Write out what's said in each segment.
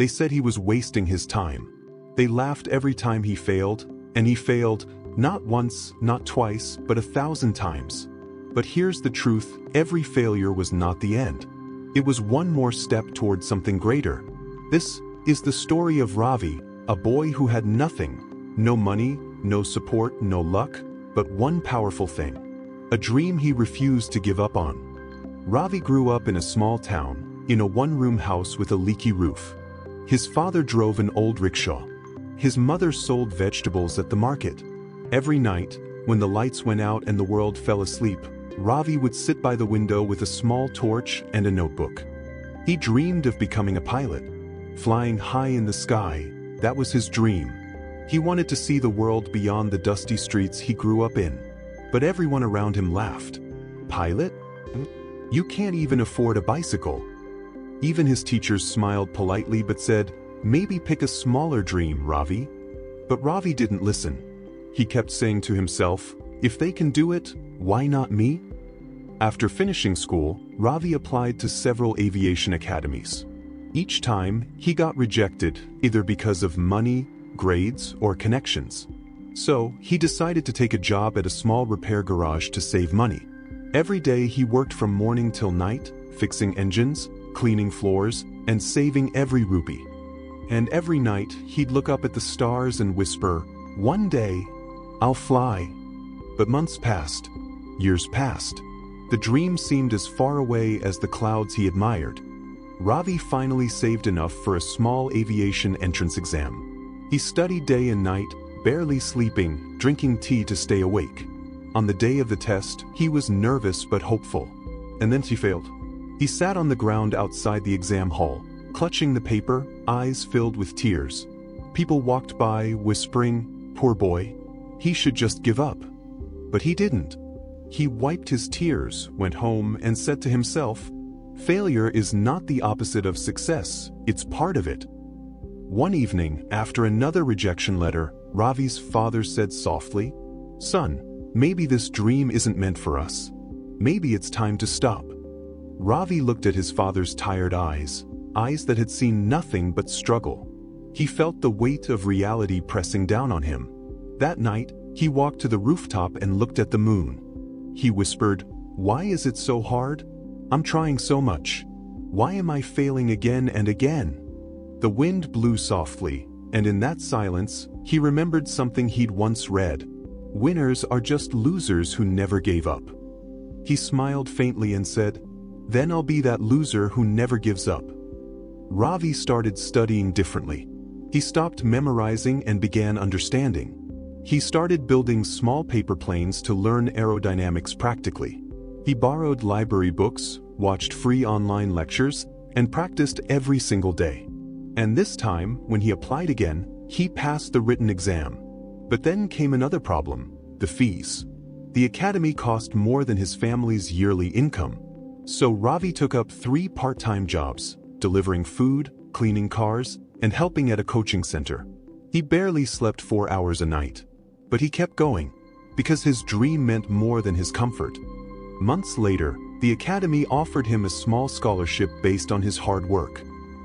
They said he was wasting his time. They laughed every time he failed, and he failed, not once, not twice, but 1,000 times. But here's the truth, every failure was not the end. It was one more step toward something greater. This is the story of Ravi, a boy who had nothing, no money, no support, no luck, but one powerful thing. A dream he refused to give up on. Ravi grew up in a small town, in a one-room house with a leaky roof. His father drove an old rickshaw. His mother sold vegetables at the market. Every night, when the lights went out and the world fell asleep, Ravi would sit by the window with a small torch and a notebook. He dreamed of becoming a pilot. Flying high in the sky, that was his dream. He wanted to see the world beyond the dusty streets he grew up in. But everyone around him laughed. Pilot? You can't even afford a bicycle. Even his teachers smiled politely but said, maybe pick a smaller dream, Ravi. But Ravi didn't listen. He kept saying to himself, if they can do it, why not me? After finishing school, Ravi applied to several aviation academies. Each time, he got rejected, either because of money, grades, or connections. So, he decided to take a job at a small repair garage to save money. Every day he worked from morning till night, fixing engines, cleaning floors, and saving every rupee. And every night, he'd look up at the stars and whisper, one day, I'll fly. But months passed. Years passed. The dream seemed as far away as the clouds he admired. Ravi finally saved enough for a small aviation entrance exam. He studied day and night, barely sleeping, drinking tea to stay awake. On the day of the test, he was nervous but hopeful. And then he failed. He sat on the ground outside the exam hall, clutching the paper, eyes filled with tears. People walked by, whispering, poor boy, he should just give up. But he didn't. He wiped his tears, went home, and said to himself, failure is not the opposite of success, it's part of it. One evening, after another rejection letter, Ravi's father said softly, son, maybe this dream isn't meant for us. Maybe it's time to stop. Ravi looked at his father's tired eyes, eyes that had seen nothing but struggle. He felt the weight of reality pressing down on him. That night, he walked to the rooftop and looked at the moon. He whispered, why is it so hard? I'm trying so much. Why am I failing again and again? The wind blew softly, and in that silence, he remembered something he'd once read. Winners are just losers who never gave up. He smiled faintly and said, then I'll be that loser who never gives up. Ravi started studying differently. He stopped memorizing and began understanding. He started building small paper planes to learn aerodynamics practically. He borrowed library books, watched free online lectures, and practiced every single day. And this time, when he applied again, he passed the written exam. But then came another problem, the fees. The academy cost more than his family's yearly income. So Ravi took up 3 part-time jobs, delivering food, cleaning cars, and helping at a coaching center. He barely slept 4 hours a night. But he kept going, because his dream meant more than his comfort. Months later, the academy offered him a small scholarship based on his hard work.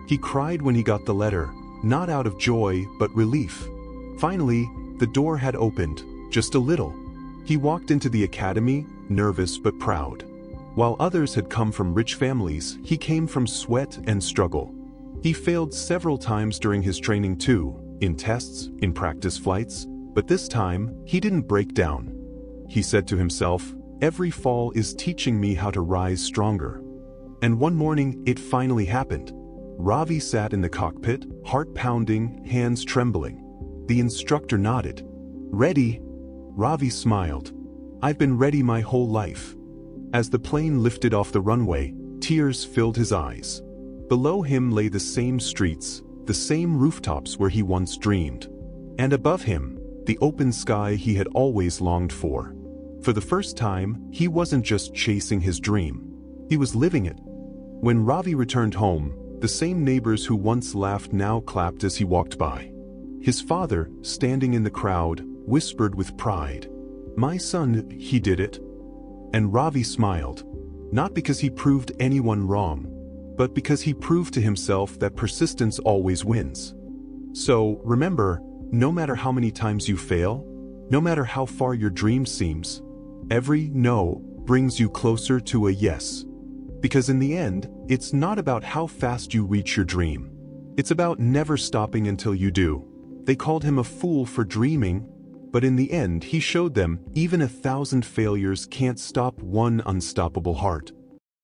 He cried when he got the letter, not out of joy, but relief. Finally, the door had opened, just a little. He walked into the academy, nervous but proud. While others had come from rich families, he came from sweat and struggle. He failed several times during his training too, in tests, in practice flights, but this time, he didn't break down. He said to himself, every fall is teaching me how to rise stronger. And one morning, it finally happened. Ravi sat in the cockpit, heart pounding, hands trembling. The instructor nodded. Ready? Ravi smiled. I've been ready my whole life. As the plane lifted off the runway, tears filled his eyes. Below him lay the same streets, the same rooftops where he once dreamed. And above him, the open sky he had always longed for. For the first time, he wasn't just chasing his dream. He was living it. When Ravi returned home, the same neighbors who once laughed now clapped as he walked by. His father, standing in the crowd, whispered with pride, my son, he did it. And Ravi smiled. Not because he proved anyone wrong, but because he proved to himself that persistence always wins. So, remember, no matter how many times you fail, no matter how far your dream seems, every no brings you closer to a yes. Because in the end, it's not about how fast you reach your dream. It's about never stopping until you do. They called him a fool for dreaming, but in the end he showed them even 1,000 failures can't stop one unstoppable heart.